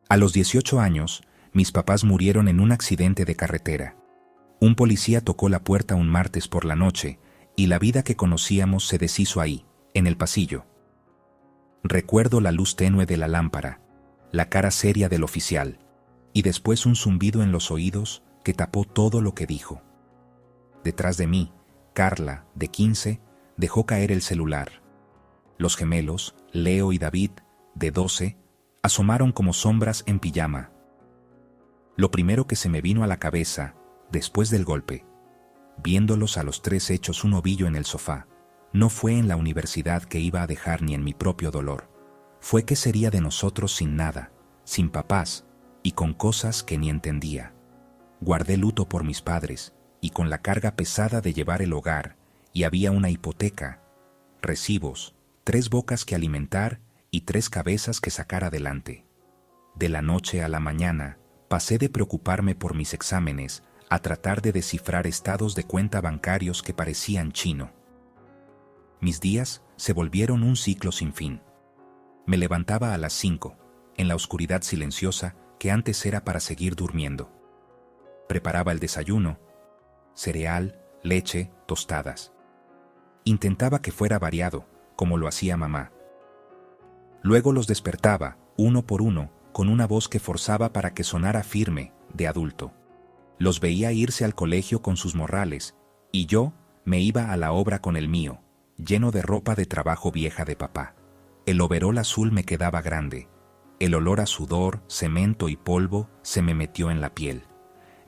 A los 18 años, mis papás murieron en un accidente de carretera. Un policía tocó la puerta un martes por la noche y la vida que conocíamos se deshizo ahí, en el pasillo. Recuerdo la luz tenue de la lámpara, la cara seria del oficial, y después un zumbido en los oídos que tapó todo lo que dijo. Detrás de mí, Carla, de 15, dejó caer el celular. Los gemelos, Leo y David, de 12, asomaron como sombras en pijama. Lo primero que se me vino a la cabeza, después del golpe, viéndolos a los tres hechos un ovillo en el sofá, no fue en la universidad que iba a dejar ni en mi propio dolor. Fue qué sería de nosotros sin nada, sin papás y con cosas que ni entendía. Guardé luto por mis padres y con la carga pesada de llevar el hogar, y había una hipoteca, recibos, 3 bocas que alimentar y 3 cabezas que sacar adelante. De la noche a la mañana, pasé de preocuparme por mis exámenes a tratar de descifrar estados de cuenta bancarios que parecían chino. Mis días se volvieron un ciclo sin fin. Me levantaba a las 5, en la oscuridad silenciosa que antes era para seguir durmiendo. Preparaba el desayuno, cereal, leche, tostadas. Intentaba que fuera variado, como lo hacía mamá. Luego los despertaba, uno por uno, con una voz que forzaba para que sonara firme, de adulto. Los veía irse al colegio con sus morrales, y yo me iba a la obra con el mío, lleno de ropa de trabajo vieja de papá. El overol azul me quedaba grande. El olor a sudor, cemento y polvo se me metió en la piel.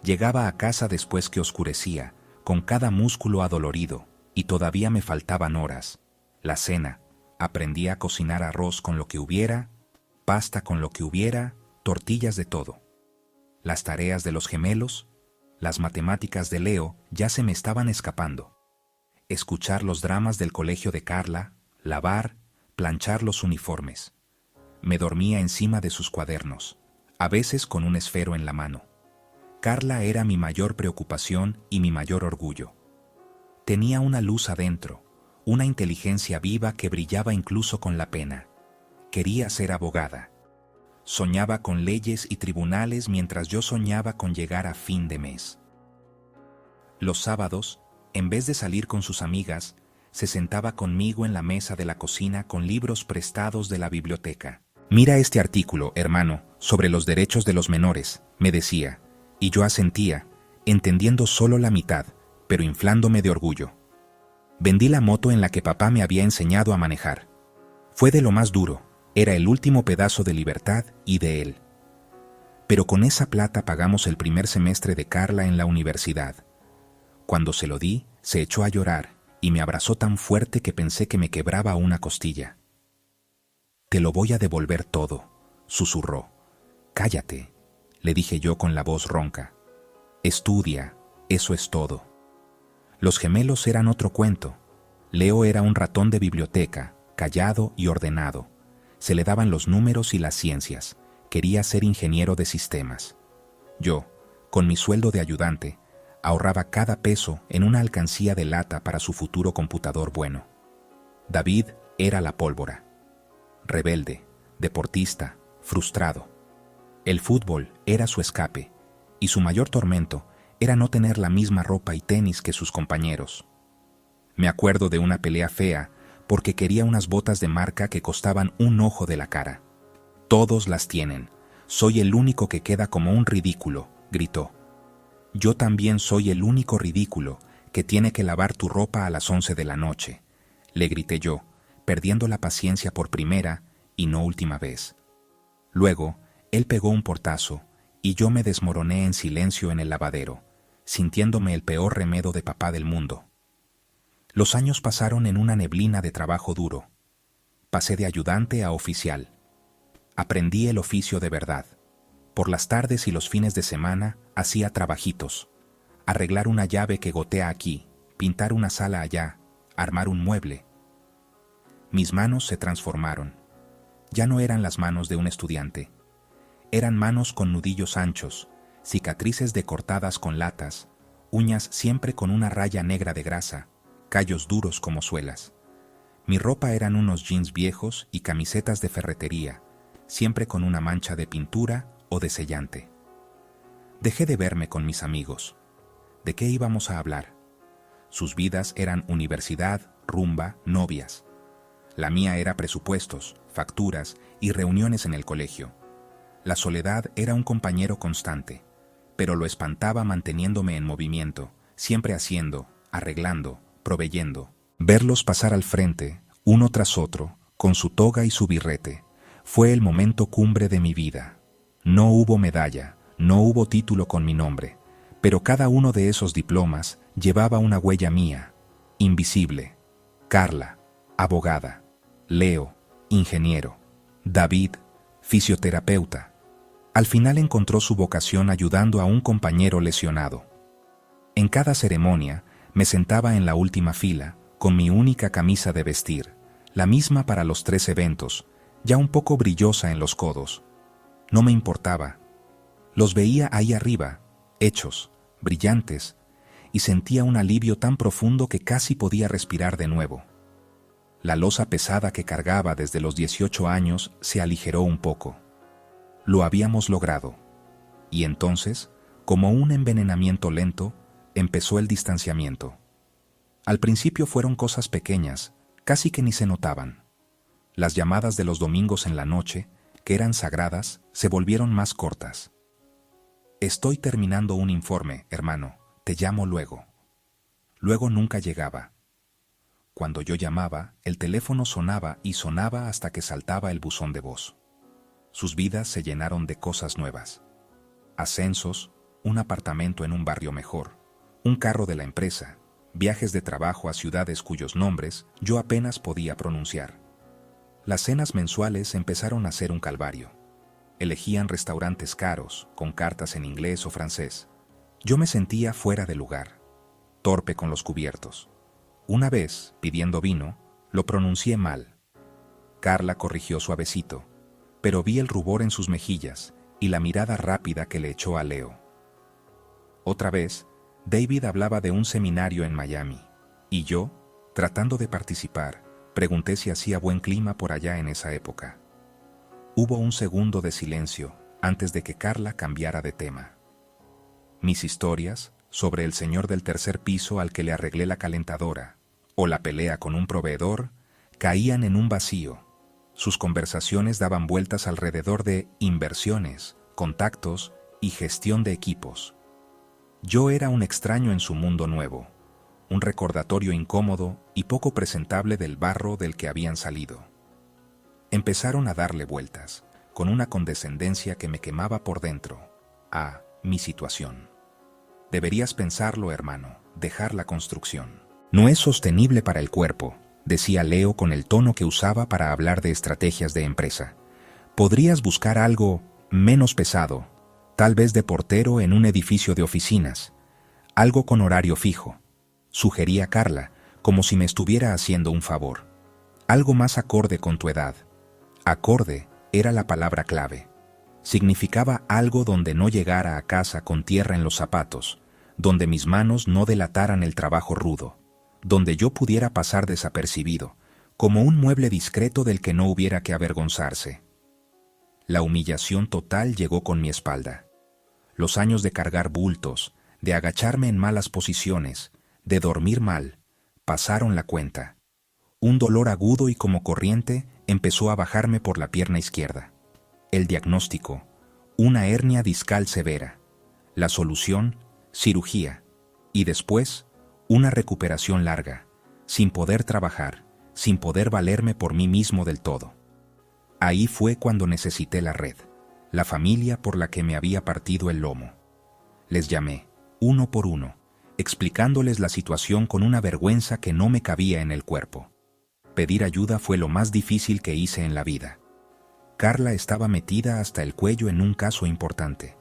Llegaba a casa después que oscurecía, con cada músculo adolorido, y todavía me faltaban horas. La cena. Aprendí a cocinar arroz con lo que hubiera, pasta con lo que hubiera, tortillas de todo. Las tareas de los gemelos, las matemáticas de Leo ya se me estaban escapando. Escuchar los dramas del colegio de Carla, lavar, planchar los uniformes. Me dormía encima de sus cuadernos, a veces con un esfero en la mano. Carla era mi mayor preocupación y mi mayor orgullo. Tenía una luz adentro, una inteligencia viva que brillaba incluso con la pena. Quería ser abogada. Soñaba con leyes y tribunales mientras yo soñaba con llegar a fin de mes. Los sábados, en vez de salir con sus amigas, se sentaba conmigo en la mesa de la cocina con libros prestados de la biblioteca. «Mira este artículo, hermano, sobre los derechos de los menores», me decía, y yo asentía, entendiendo solo la mitad, pero inflándome de orgullo. Vendí la moto en la que papá me había enseñado a manejar. Fue de lo más duro, era el último pedazo de libertad y de él. Pero con esa plata pagamos el primer semestre de Carla en la universidad. Cuando se lo di, se echó a llorar y me abrazó tan fuerte que pensé que me quebraba una costilla. «Te lo voy a devolver todo», susurró. «Cállate», le dije yo con la voz ronca. «Estudia, eso es todo». Los gemelos eran otro cuento. Leo era un ratón de biblioteca, callado y ordenado. Se le daban los números y las ciencias. Quería ser ingeniero de sistemas. Yo, con mi sueldo de ayudante, ahorraba cada peso en una alcancía de lata para su futuro computador bueno. David era la pólvora. Rebelde, deportista, frustrado. El fútbol era su escape, y su mayor tormento era no tener la misma ropa y tenis que sus compañeros. Me acuerdo de una pelea fea porque quería unas botas de marca que costaban un ojo de la cara. «Todos las tienen. Soy el único que queda como un ridículo», gritó. «Yo también soy el único ridículo que tiene que lavar tu ropa a las 11 de la noche», le grité yo, perdiendo la paciencia por primera y no última vez. Luego, él pegó un portazo y yo me desmoroné en silencio en el lavadero, sintiéndome el peor remedo de papá del mundo. Los años pasaron en una neblina de trabajo duro. Pasé de ayudante a oficial. Aprendí el oficio de verdad. Por las tardes y los fines de semana hacía trabajitos. Arreglar una llave que gotea aquí, pintar una sala allá, armar un mueble. Mis manos se transformaron. Ya no eran las manos de un estudiante. Eran manos con nudillos anchos, cicatrices de cortadas con latas, uñas siempre con una raya negra de grasa, callos duros como suelas. Mi ropa eran unos jeans viejos y camisetas de ferretería, siempre con una mancha de pintura o desellante. Dejé de verme con mis amigos. ¿De qué íbamos a hablar? Sus vidas eran universidad, rumba, novias. La mía era presupuestos, facturas y reuniones en el colegio. La soledad era un compañero constante, pero lo espantaba manteniéndome en movimiento, siempre haciendo, arreglando, proveyendo. Verlos pasar al frente, uno tras otro, con su toga y su birrete, fue el momento cumbre de mi vida. No hubo medalla, no hubo título con mi nombre, pero cada uno de esos diplomas llevaba una huella mía, invisible. Carla, abogada; Leo, ingeniero; David, fisioterapeuta. Al final encontró su vocación ayudando a un compañero lesionado. En cada ceremonia me sentaba en la última fila, con mi única camisa de vestir, la misma para los 3 eventos, ya un poco brillosa en los codos. No me importaba. Los veía ahí arriba, hechos, brillantes, y sentía un alivio tan profundo que casi podía respirar de nuevo. La losa pesada que cargaba desde los 18 años se aligeró un poco. Lo habíamos logrado. Y entonces, como un envenenamiento lento, empezó el distanciamiento. Al principio fueron cosas pequeñas, casi que ni se notaban. Las llamadas de los domingos en la noche, que eran sagradas, se volvieron más cortas. Estoy terminando un informe, hermano, te llamo luego. Luego nunca llegaba. Cuando yo llamaba, el teléfono sonaba y sonaba hasta que saltaba el buzón de voz. Sus vidas se llenaron de cosas nuevas. Ascensos, un apartamento en un barrio mejor, un carro de la empresa, viajes de trabajo a ciudades cuyos nombres yo apenas podía pronunciar. Las cenas mensuales empezaron a ser un calvario. Elegían restaurantes caros, con cartas en inglés o francés. Yo me sentía fuera de lugar, torpe con los cubiertos. Una vez, pidiendo vino, lo pronuncié mal. Carla corrigió suavecito, pero vi el rubor en sus mejillas y la mirada rápida que le echó a Leo. Otra vez, David hablaba de un seminario en Miami, y yo, tratando de participar, pregunté si hacía buen clima por allá en esa época. Hubo un segundo de silencio antes de que Carla cambiara de tema. Mis historias sobre el señor del tercer piso al que le arreglé la calentadora, o la pelea con un proveedor, caían en un vacío. Sus conversaciones daban vueltas alrededor de inversiones, contactos y gestión de equipos. Yo era un extraño en su mundo nuevo, un recordatorio incómodo y poco presentable del barro del que habían salido. Empezaron a darle vueltas, con una condescendencia que me quemaba por dentro, a mi situación. Deberías pensarlo, hermano, dejar la construcción. No es sostenible para el cuerpo, decía Leo con el tono que usaba para hablar de estrategias de empresa. Podrías buscar algo menos pesado, tal vez de portero en un edificio de oficinas, algo con horario fijo, sugería Carla, como si me estuviera haciendo un favor. Algo más acorde con tu edad. Acorde era la palabra clave. Significaba algo donde no llegara a casa con tierra en los zapatos, donde mis manos no delataran el trabajo rudo, donde yo pudiera pasar desapercibido, como un mueble discreto del que no hubiera que avergonzarse. La humillación total llegó con mi espalda. Los años de cargar bultos, de agacharme en malas posiciones, de dormir mal, pasaron la cuenta. Un dolor agudo y como corriente empezó a bajarme por la pierna izquierda. El diagnóstico, una hernia discal severa. La solución, cirugía. Y después, una recuperación larga, sin poder trabajar, sin poder valerme por mí mismo del todo. Ahí fue cuando necesité la red, la familia por la que me había partido el lomo. Les llamé, uno por uno, explicándoles la situación con una vergüenza que no me cabía en el cuerpo. Pedir ayuda fue lo más difícil que hice en la vida. Carla estaba metida hasta el cuello en un caso importante.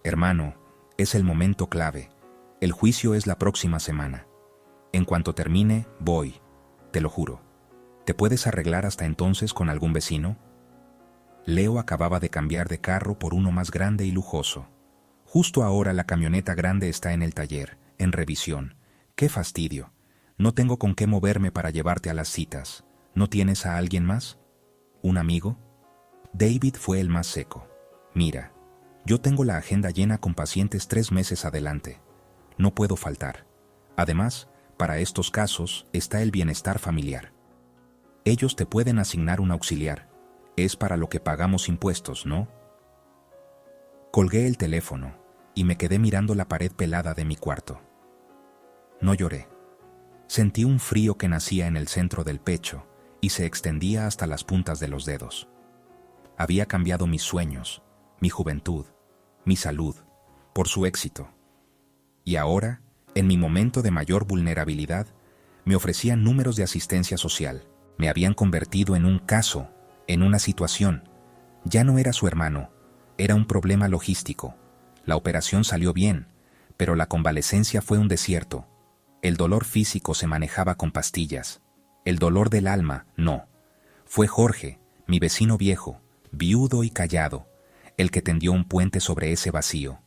Hermano, es el momento clave. El juicio es la próxima semana. En cuanto termine, voy, te lo juro. ¿Te puedes arreglar hasta entonces con algún vecino? Leo acababa de cambiar de carro por uno más grande y lujoso. Justo ahora la camioneta grande está en el taller, en revisión. ¡Qué fastidio! No tengo con qué moverme para llevarte a las citas. ¿No tienes a alguien más? ¿Un amigo? David fue el más seco. Mira, yo tengo la agenda llena con pacientes 3 meses adelante. No puedo faltar. Además, para estos casos está el bienestar familiar. Ellos te pueden asignar un auxiliar. Es para lo que pagamos impuestos, ¿no? Colgué el teléfono y me quedé mirando la pared pelada de mi cuarto. No lloré. Sentí un frío que nacía en el centro del pecho y se extendía hasta las puntas de los dedos. Había cambiado mis sueños, mi juventud, mi salud, por su éxito. Y ahora, en mi momento de mayor vulnerabilidad, me ofrecían números de asistencia social. Me habían convertido en un caso, en una situación. Ya no era su hermano, era un problema logístico. La operación salió bien, pero la convalecencia fue un desierto. El dolor físico se manejaba con pastillas. El dolor del alma, no. Fue Jorge, mi vecino viejo, viudo y callado, el que tendió un puente sobre ese vacío.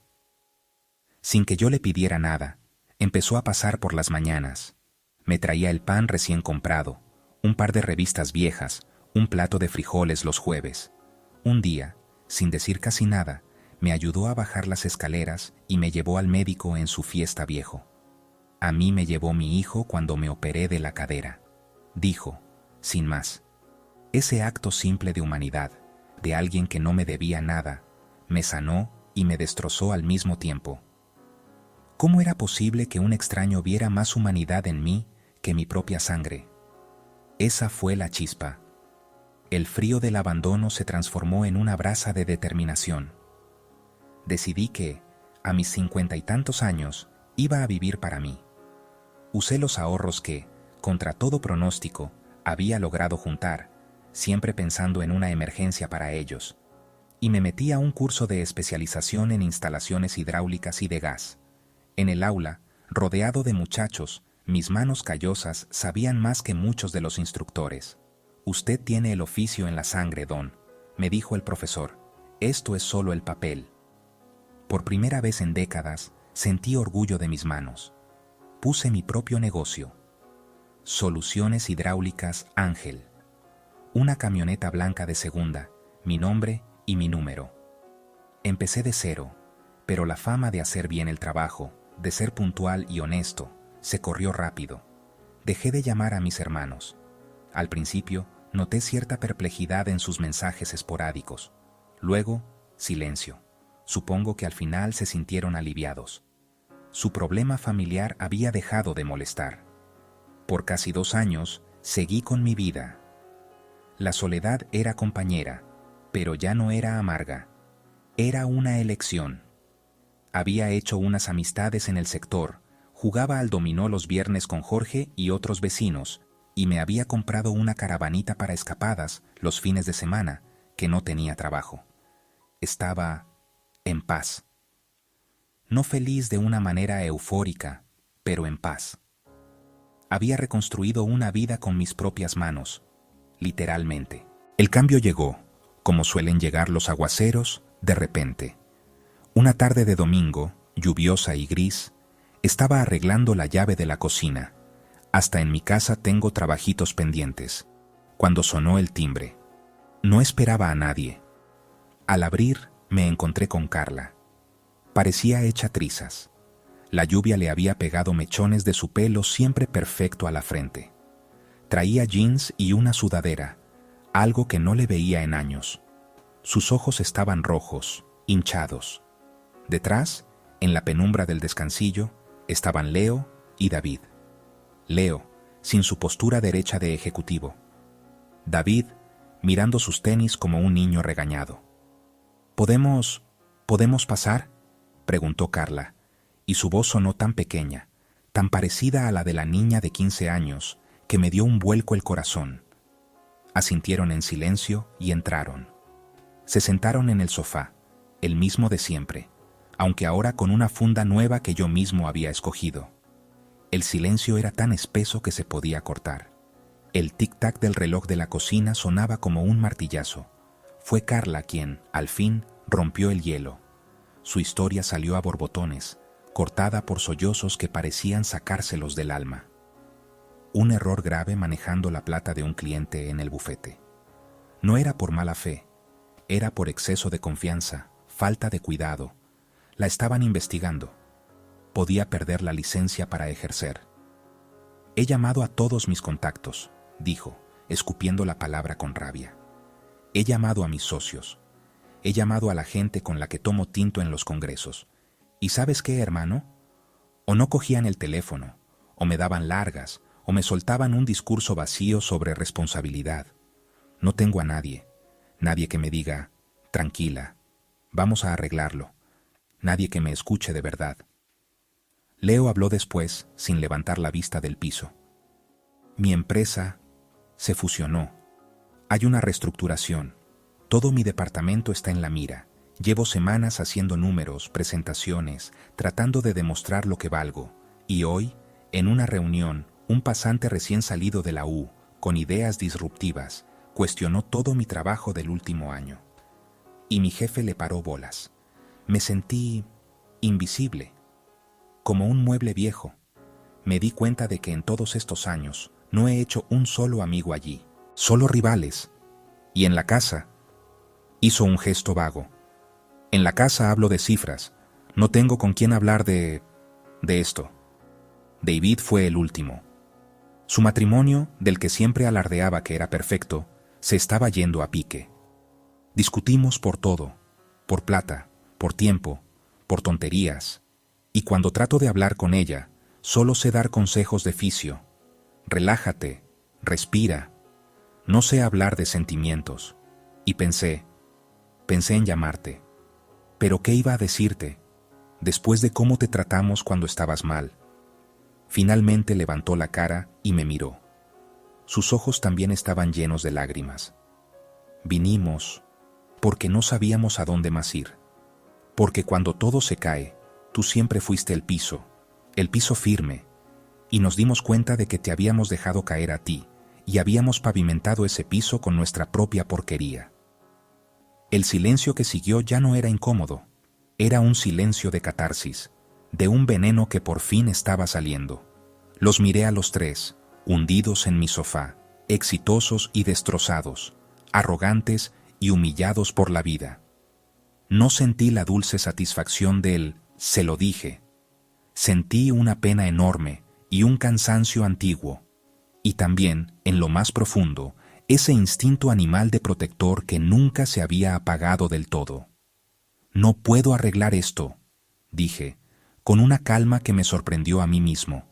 Sin que yo le pidiera nada, empezó a pasar por las mañanas. Me traía el pan recién comprado, un par de revistas viejas, un plato de frijoles los jueves. Un día, sin decir casi nada, me ayudó a bajar las escaleras y me llevó al médico en su fiesta viejo. A mí me llevó mi hijo cuando me operé de la cadera. Dijo, sin más. Ese acto simple de humanidad, de alguien que no me debía nada, me sanó y me destrozó al mismo tiempo. ¿Cómo era posible que un extraño viera más humanidad en mí que mi propia sangre? Esa fue la chispa. El frío del abandono se transformó en una brasa de determinación. Decidí que, a mis 50 y tantos años, iba a vivir para mí. Usé los ahorros que, contra todo pronóstico, había logrado juntar, siempre pensando en una emergencia para ellos, y me metí a un curso de especialización en instalaciones hidráulicas y de gas. En el aula, rodeado de muchachos, mis manos callosas sabían más que muchos de los instructores. «Usted tiene el oficio en la sangre, don», me dijo el profesor. «Esto es solo el papel». Por primera vez en décadas, sentí orgullo de mis manos. Puse mi propio negocio. Soluciones Hidráulicas Ángel. Una camioneta blanca de segunda, mi nombre y mi número. Empecé de cero, pero la fama de hacer bien el trabajo, de ser puntual y honesto, se corrió rápido. Dejé de llamar a mis hermanos. Al principio, noté cierta perplejidad en sus mensajes esporádicos. Luego, silencio. Supongo que al final se sintieron aliviados. Su problema familiar había dejado de molestar. Por casi 2 años, seguí con mi vida. La soledad era compañera, pero ya no era amarga. Era una elección. Había hecho unas amistades en el sector, jugaba al dominó los viernes con Jorge y otros vecinos, y me había comprado una caravanita para escapadas los fines de semana, que no tenía trabajo. Estaba en paz. No feliz de una manera eufórica, pero en paz. Había reconstruido una vida con mis propias manos, literalmente. El cambio llegó, como suelen llegar los aguaceros, de repente. Una tarde de domingo, lluviosa y gris, estaba arreglando la llave de la cocina. Hasta en mi casa tengo trabajitos pendientes. Cuando sonó el timbre. No esperaba a nadie. Al abrir, me encontré con Carla. Parecía hecha trizas. La lluvia le había pegado mechones de su pelo siempre perfecto a la frente. Traía jeans y una sudadera, algo que no le veía en años. Sus ojos estaban rojos, hinchados. Detrás, en la penumbra del descansillo, estaban Leo y David. Leo, sin su postura derecha de ejecutivo. David, mirando sus tenis como un niño regañado. ¿Podemos pasar?», preguntó Carla, y su voz sonó tan pequeña, tan parecida a la de la niña de 15 años, que me dio un vuelco el corazón. Asintieron en silencio y entraron. Se sentaron en el sofá, el mismo de siempre, aunque ahora con una funda nueva que yo mismo había escogido. El silencio era tan espeso que se podía cortar. El tic-tac del reloj de la cocina sonaba como un martillazo. Fue Carla quien, al fin, rompió el hielo. Su historia salió a borbotones, cortada por sollozos que parecían sacárselos del alma. Un error grave manejando la plata de un cliente en el bufete. No era por mala fe, era por exceso de confianza, falta de cuidado. La estaban investigando. Podía perder la licencia para ejercer. He llamado a todos mis contactos, dijo, escupiendo la palabra con rabia. He llamado a mis socios. He llamado a la gente con la que tomo tinto en los congresos. ¿Y sabes qué, hermano? O no cogían el teléfono, o me daban largas, o me soltaban un discurso vacío sobre responsabilidad. No tengo a nadie. Nadie que me diga, tranquila, vamos a arreglarlo. Nadie que me escuche de verdad. Leo habló después, sin levantar la vista del piso. Mi empresa se fusionó. Hay una reestructuración. Todo mi departamento está en la mira. Llevo semanas haciendo números, presentaciones, tratando de demostrar lo que valgo. Y hoy, en una reunión, un pasante recién salido de la U, con ideas disruptivas, cuestionó todo mi trabajo del último año. Y mi jefe le paró bolas. Me sentí invisible, como un mueble viejo. Me di cuenta de que en todos estos años no he hecho un solo amigo allí, solo rivales. Y en la casa, hizo un gesto vago. En la casa hablo de cifras, no tengo con quién hablar de esto. David fue el último. Su matrimonio, del que siempre alardeaba que era perfecto, se estaba yendo a pique. Discutimos por todo, por plata, por tiempo, por tonterías, y cuando trato de hablar con ella, solo sé dar consejos de fisio. Relájate, respira. No sé hablar de sentimientos. Y pensé en llamarte. Pero ¿qué iba a decirte, después de cómo te tratamos cuando estabas mal? Finalmente levantó la cara y me miró. Sus ojos también estaban llenos de lágrimas. Vinimos porque no sabíamos a dónde más ir. Porque cuando todo se cae, tú siempre fuiste el piso firme, y nos dimos cuenta de que te habíamos dejado caer a ti, y habíamos pavimentado ese piso con nuestra propia porquería. El silencio que siguió ya no era incómodo, era un silencio de catarsis, de un veneno que por fin estaba saliendo. Los miré a los tres, hundidos en mi sofá, exitosos y destrozados, arrogantes y humillados por la vida. No sentí la dulce satisfacción del «se lo dije». Sentí una pena enorme y un cansancio antiguo, y también, en lo más profundo, ese instinto animal de protector que nunca se había apagado del todo. «No puedo arreglar esto», dije, con una calma que me sorprendió a mí mismo.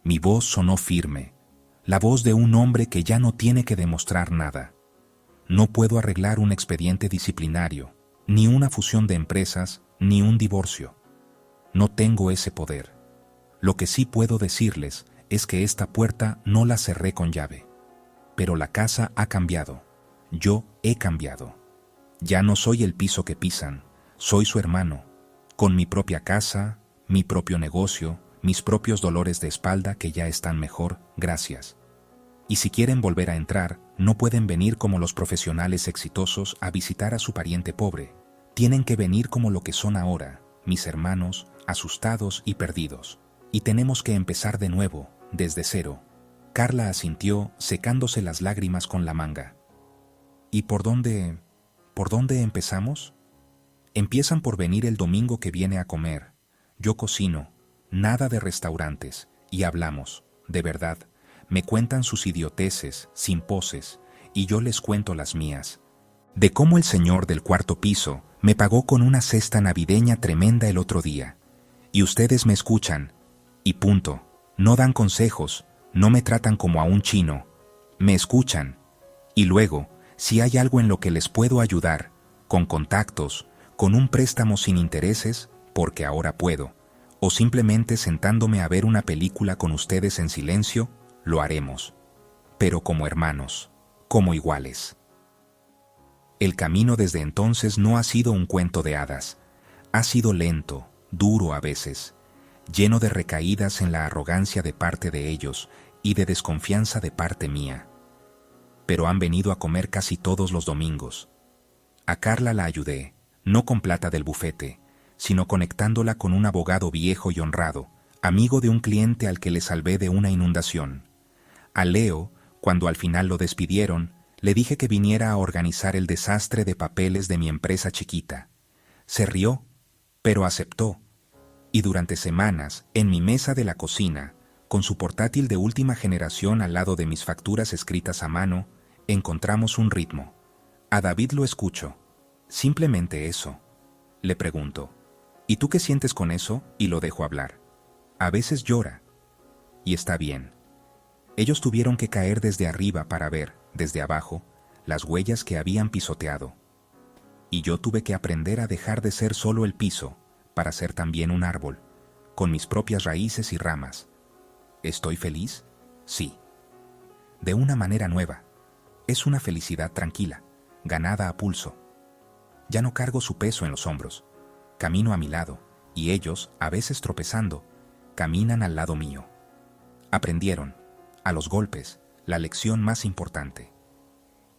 Mi voz sonó firme, la voz de un hombre que ya no tiene que demostrar nada. No puedo arreglar un expediente disciplinario, ni una fusión de empresas, ni un divorcio. No tengo ese poder. Lo que sí puedo decirles es que esta puerta no la cerré con llave. Pero la casa ha cambiado. Yo he cambiado. Ya no soy el piso que pisan, soy su hermano, con mi propia casa, mi propio negocio, mis propios dolores de espalda que ya están mejor, gracias. Y si quieren volver a entrar, no pueden venir como los profesionales exitosos a visitar a su pariente pobre. Tienen que venir como lo que son ahora, mis hermanos, asustados y perdidos. Y tenemos que empezar de nuevo, desde cero. Carla asintió, secándose las lágrimas con la manga. ¿Y por dónde empezamos? Empiezan por venir el domingo que viene a comer. Yo cocino, nada de restaurantes, y hablamos, de verdad. Me cuentan sus idioteces, sin poses, y yo les cuento las mías. De cómo el señor del cuarto piso me pagó con una cesta navideña tremenda el otro día. Y ustedes me escuchan, y punto. No dan consejos, no me tratan como a un chino. Me escuchan. Y luego, si hay algo en lo que les puedo ayudar, con contactos, con un préstamo sin intereses, porque ahora puedo, o simplemente sentándome a ver una película con ustedes en silencio, lo haremos. Pero como hermanos, como iguales. El camino desde entonces no ha sido un cuento de hadas. Ha sido lento, duro a veces, lleno de recaídas en la arrogancia de parte de ellos y de desconfianza de parte mía. Pero han venido a comer casi todos los domingos. A Carla la ayudé, no con plata del bufete, sino conectándola con un abogado viejo y honrado, amigo de un cliente al que le salvé de una inundación. A Leo, cuando al final lo despidieron, le dije que viniera a organizar el desastre de papeles de mi empresa chiquita. Se rió, pero aceptó. Y durante semanas, en mi mesa de la cocina, con su portátil de última generación al lado de mis facturas escritas a mano, encontramos un ritmo. A David lo escucho. Simplemente eso. Le pregunto, ¿y tú qué sientes con eso? Y lo dejo hablar. A veces llora. Y está bien. Ellos tuvieron que caer desde arriba para ver, desde abajo, las huellas que habían pisoteado. Y yo tuve que aprender a dejar de ser solo el piso, para ser también un árbol, con mis propias raíces y ramas. ¿Estoy feliz? Sí. De una manera nueva. Es una felicidad tranquila, ganada a pulso. Ya no cargo su peso en los hombros. Camino a mi lado, y ellos, a veces tropezando, caminan al lado mío. Aprendieron, a los golpes, la lección más importante.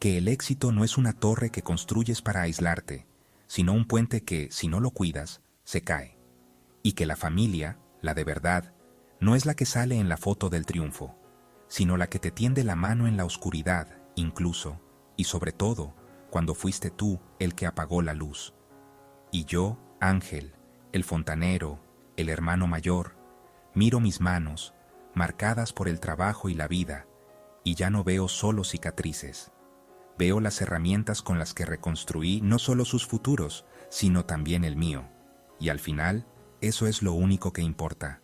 Que el éxito no es una torre que construyes para aislarte, sino un puente que, si no lo cuidas, se cae. Y que la familia, la de verdad, no es la que sale en la foto del triunfo, sino la que te tiende la mano en la oscuridad, incluso, y sobre todo, cuando fuiste tú el que apagó la luz. Y yo, Ángel, el fontanero, el hermano mayor, miro mis manos, marcadas por el trabajo y la vida, y ya no veo solo cicatrices. Veo las herramientas con las que reconstruí no solo sus futuros, sino también el mío. Y al final, eso es lo único que importa.